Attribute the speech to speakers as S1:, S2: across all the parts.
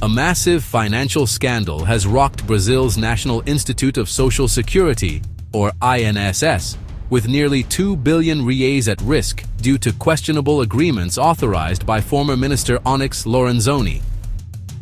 S1: A massive financial scandal has rocked Brazil's National Institute of Social Security, or INSS, with nearly 2 billion reais at risk due to questionable agreements authorized by former Minister Onyx Lorenzoni.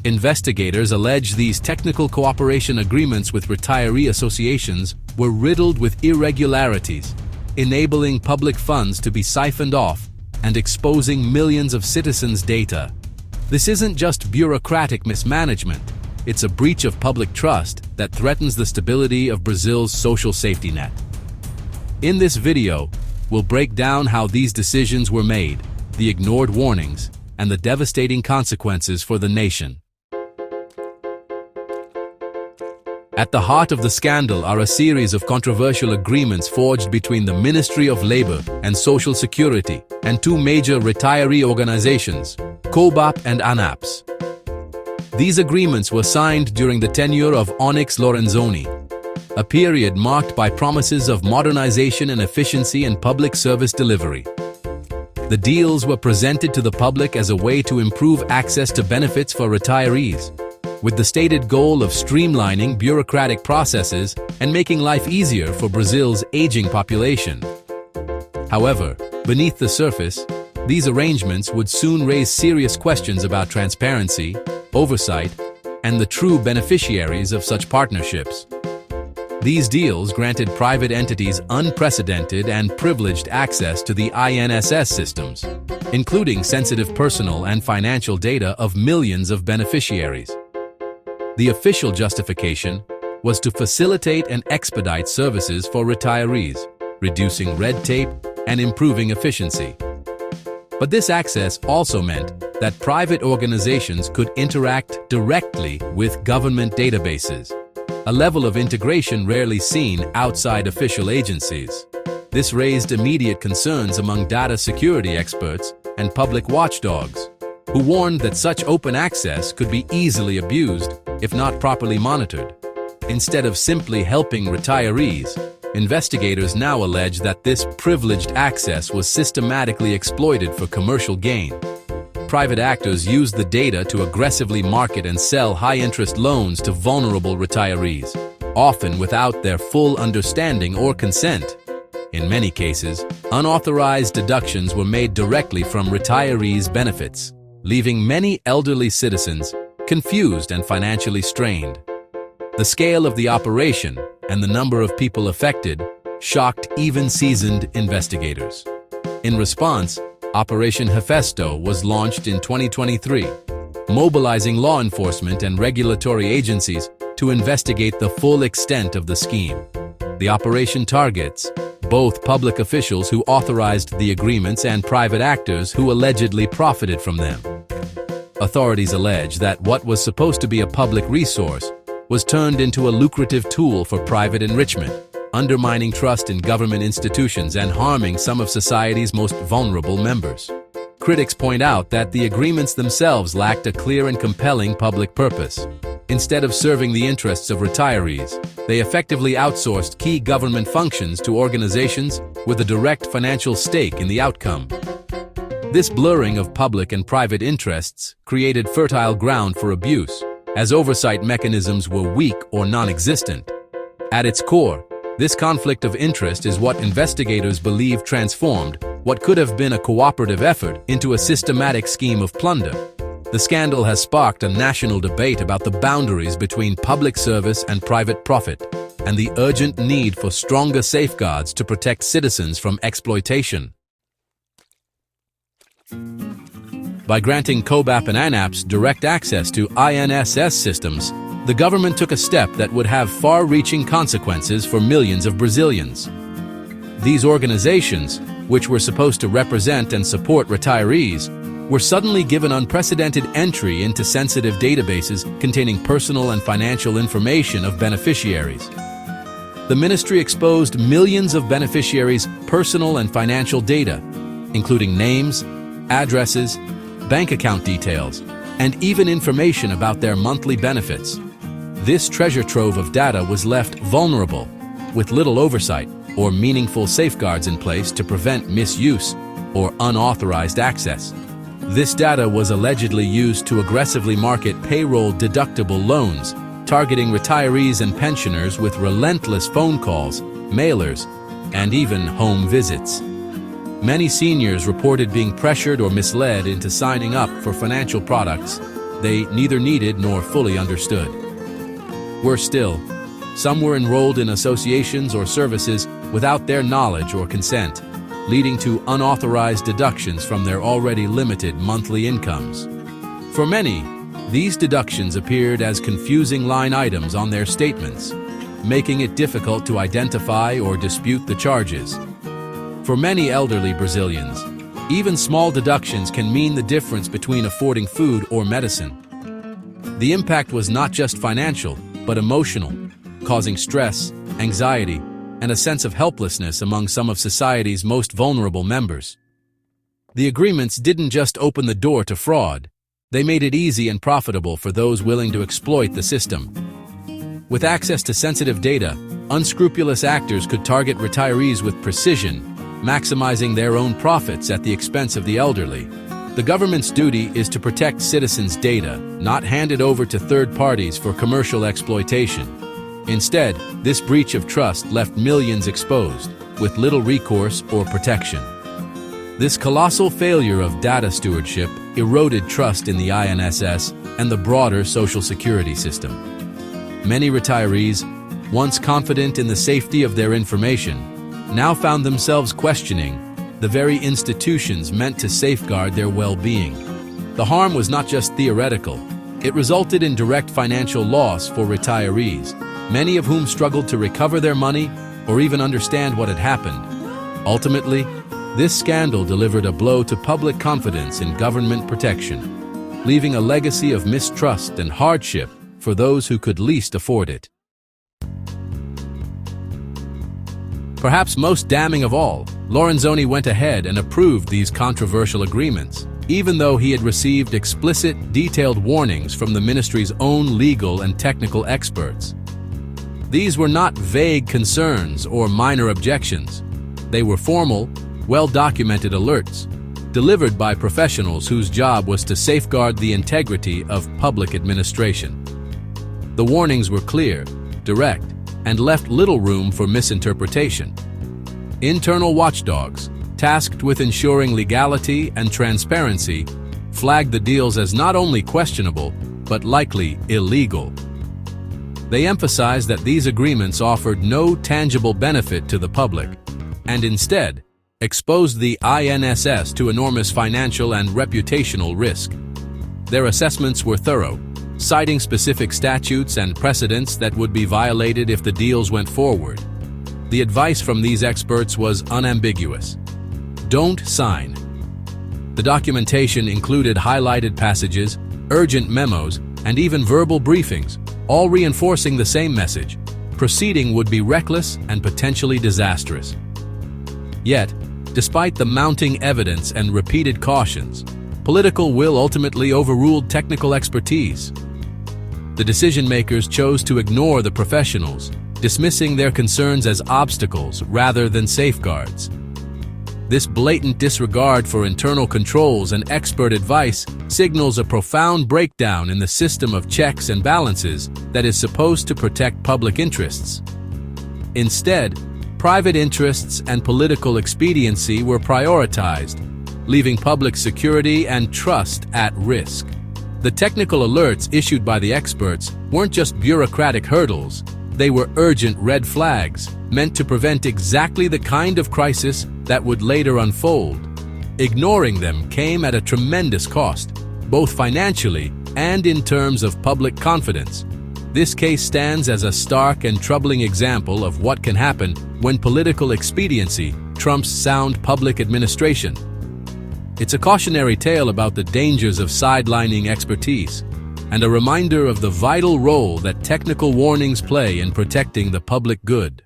S1: Investigators allege these technical cooperation agreements with retiree associations were riddled with irregularities, enabling public funds to be siphoned off and exposing millions of citizens' data. This isn't just bureaucratic mismanagement, it's a breach of public trust that threatens the stability of Brazil's social safety net. In this video, we'll break down how these decisions were made, the ignored warnings, and the devastating consequences for the nation. At the heart of the scandal are a series of controversial agreements forged between the Ministry of Labor and Social Security and two major retiree organizations, COBAP and ANAPS. These agreements were signed during the tenure of Onyx Lorenzoni, a period marked by promises of modernization and efficiency in public service delivery. The deals were presented to the public as a way to improve access to benefits for retirees, with the stated goal of streamlining bureaucratic processes and making life easier for Brazil's aging population. However, beneath the surface, these arrangements would soon raise serious questions about transparency, oversight, and the true beneficiaries of such partnerships. These deals granted private entities unprecedented and privileged access to the INSS systems, including sensitive personal and financial data of millions of beneficiaries. The official justification was to facilitate and expedite services for retirees, reducing red tape and improving efficiency. But this access also meant that private organizations could interact directly with government databases, a level of integration rarely seen outside official agencies. This raised immediate concerns among data security experts and public watchdogs, who warned that such open access could be easily abused if not properly monitored. Instead of simply helping retirees, investigators now allege that this privileged access was systematically exploited for commercial gain. Private actors used the data to aggressively market and sell high-interest loans to vulnerable retirees, often without their full understanding or consent. In many cases, unauthorized deductions were made directly from retirees' benefits, leaving many elderly citizens confused and financially strained. The scale of the operation and the number of people affected shocked even seasoned investigators. In response, Operation Hefesto was launched in 2023, mobilizing law enforcement and regulatory agencies to investigate the full extent of the scheme. The operation targets both public officials who authorized the agreements and private actors who allegedly profited from them. Authorities allege that what was supposed to be a public resource was turned into a lucrative tool for private enrichment, undermining trust in government institutions and harming some of society's most vulnerable members. Critics point out that the agreements themselves lacked a clear and compelling public purpose. Instead of serving the interests of retirees, they effectively outsourced key government functions to organizations with a direct financial stake in the outcome. This blurring of public and private interests created fertile ground for abuse, as oversight mechanisms were weak or non-existent. At its core, this conflict of interest is what investigators believe transformed what could have been a cooperative effort into a systematic scheme of plunder. The scandal has sparked a national debate about the boundaries between public service and private profit, and the urgent need for stronger safeguards to protect citizens from exploitation. By granting COBAP and ANAPS direct access to INSS systems, the government took a step that would have far-reaching consequences for millions of Brazilians. These organizations, which were supposed to represent and support retirees, were suddenly given unprecedented entry into sensitive databases containing personal and financial information of beneficiaries. The ministry exposed millions of beneficiaries' personal and financial data, including names, addresses, bank account details, and even information about their monthly benefits. This treasure trove of data was left vulnerable, with little oversight or meaningful safeguards in place to prevent misuse or unauthorized access. This data was allegedly used to aggressively market payroll-deductible loans, targeting retirees and pensioners with relentless phone calls, mailers, and even home visits. Many seniors reported being pressured or misled into signing up for financial products they neither needed nor fully understood. Worse still, some were enrolled in associations or services without their knowledge or consent, leading to unauthorized deductions from their already limited monthly incomes. For many, these deductions appeared as confusing line items on their statements, making it difficult to identify or dispute the charges. For many elderly Brazilians, even small deductions can mean the difference between affording food or medicine. The impact was not just financial, but emotional, causing stress, anxiety, and a sense of helplessness among some of society's most vulnerable members. The agreements didn't just open the door to fraud, they made it easy and profitable for those willing to exploit the system. With access to sensitive data, unscrupulous actors could target retirees with precision, maximizing their own profits at the expense of the elderly. The government's duty is to protect citizens' data, not hand it over to third parties for commercial exploitation. Instead, this breach of trust left millions exposed, with little recourse or protection. This colossal failure of data stewardship eroded trust in the INSS and the broader Social Security system. Many retirees, once confident in the safety of their information, now found themselves questioning the very institutions meant to safeguard their well-being. The harm was not just theoretical, it resulted in direct financial loss for retirees, many of whom struggled to recover their money or even understand what had happened. Ultimately, this scandal delivered a blow to public confidence in government protection, leaving a legacy of mistrust and hardship for those who could least afford it. Perhaps most damning of all, Lorenzoni went ahead and approved these controversial agreements, even though he had received explicit, detailed warnings from the ministry's own legal and technical experts. These were not vague concerns or minor objections. They were formal, well-documented alerts, delivered by professionals whose job was to safeguard the integrity of public administration. The warnings were clear, direct, and left little room for misinterpretation. Internal watchdogs, tasked with ensuring legality and transparency, flagged the deals as not only questionable, but likely illegal. They emphasized that these agreements offered no tangible benefit to the public, and instead exposed the INSS to enormous financial and reputational risk. Their assessments were thorough, citing specific statutes and precedents that would be violated if the deals went forward. The advice from these experts was unambiguous. Don't sign. The documentation included highlighted passages, urgent memos, and even verbal briefings, all reinforcing the same message: proceeding would be reckless and potentially disastrous. Yet, despite the mounting evidence and repeated cautions, political will ultimately overruled technical expertise. The decision-makers chose to ignore the professionals, dismissing their concerns as obstacles rather than safeguards. This blatant disregard for internal controls and expert advice signals a profound breakdown in the system of checks and balances that is supposed to protect public interests. Instead, private interests and political expediency were prioritized, leaving public security and trust at risk. The technical alerts issued by the experts weren't just bureaucratic hurdles, they were urgent red flags, meant to prevent exactly the kind of crisis that would later unfold. Ignoring them came at a tremendous cost, both financially and in terms of public confidence. This case stands as a stark and troubling example of what can happen when political expediency trumps sound public administration. It's a cautionary tale about the dangers of sidelining expertise, and a reminder of the vital role that technical warnings play in protecting the public good.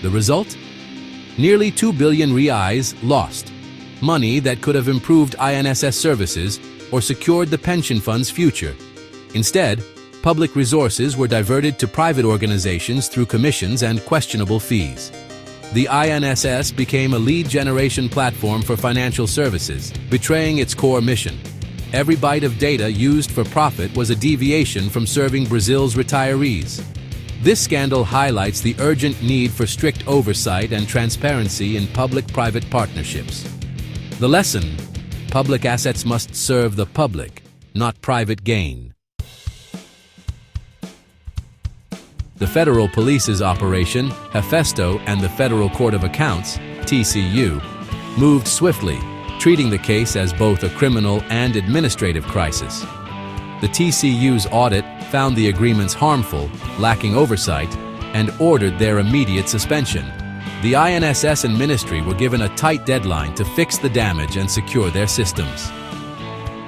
S1: The result? Nearly 2 billion reais lost, money that could have improved INSS services or secured the pension fund's future. Instead, public resources were diverted to private organizations through commissions and questionable fees. the INSS became a lead generation platform for financial services, betraying its core mission. Every byte of data used for profit was a deviation from serving Brazil's retirees. This scandal highlights the urgent need for strict oversight and transparency in public-private partnerships. The lesson: public assets must serve the public, not private gain. The Federal Police's Operation Hefesto and the Federal Court of Accounts, TCU, moved swiftly, treating the case as both a criminal and administrative crisis. The TCU's audit found the agreements harmful, lacking oversight, and ordered their immediate suspension. The INSS and ministry were given a tight deadline to fix the damage and secure their systems.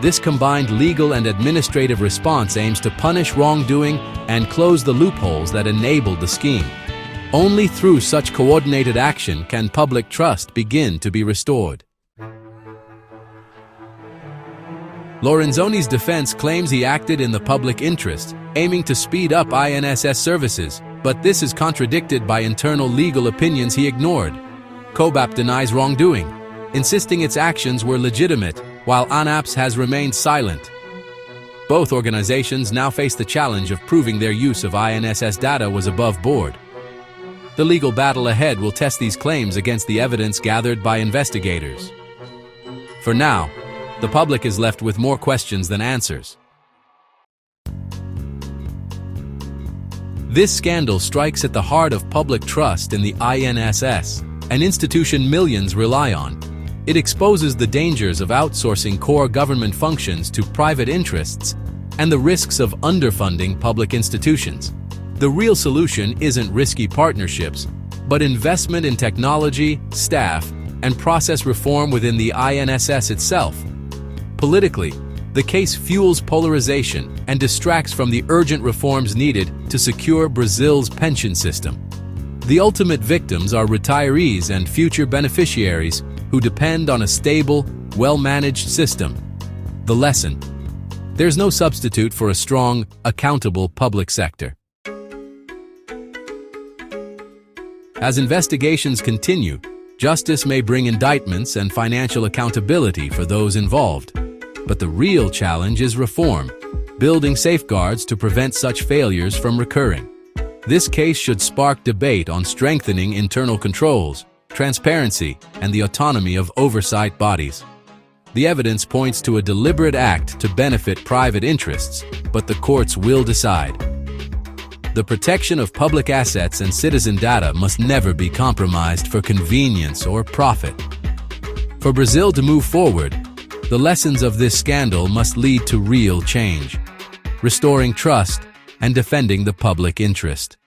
S1: This combined legal and administrative response aims to punish wrongdoing and close the loopholes that enabled the scheme. Only through such coordinated action can public trust begin to be restored. Lorenzoni's defense claims he acted in the public interest, aiming to speed up INSS services, but this is contradicted by internal legal opinions he ignored. COBAP denies wrongdoing, insisting its actions were legitimate, while ANAPS has remained silent. Both organizations now face the challenge of proving their use of INSS data was above board. The legal battle ahead will test these claims against the evidence gathered by investigators. For now, the public is left with more questions than answers. This scandal strikes at the heart of public trust in the INSS, an institution millions rely on. It exposes the dangers of outsourcing core government functions to private interests and the risks of underfunding public institutions. The real solution isn't risky partnerships, but investment in technology, staff, and process reform within the INSS itself. Politically, the case fuels polarization and distracts from the urgent reforms needed to secure Brazil's pension system. The ultimate victims are retirees and future beneficiaries who depend on a stable, well-managed system. The lesson: there's no substitute for a strong, accountable public sector. As investigations continue, justice may bring indictments and financial accountability for those involved. But the real challenge is reform, building safeguards to prevent such failures from recurring. This case should spark debate on strengthening internal controls, transparency, and the autonomy of oversight bodies. The evidence points to a deliberate act to benefit private interests, but the courts will decide. The protection of public assets and citizen data must never be compromised for convenience or profit. For Brazil to move forward, the lessons of this scandal must lead to real change, restoring trust and defending the public interest.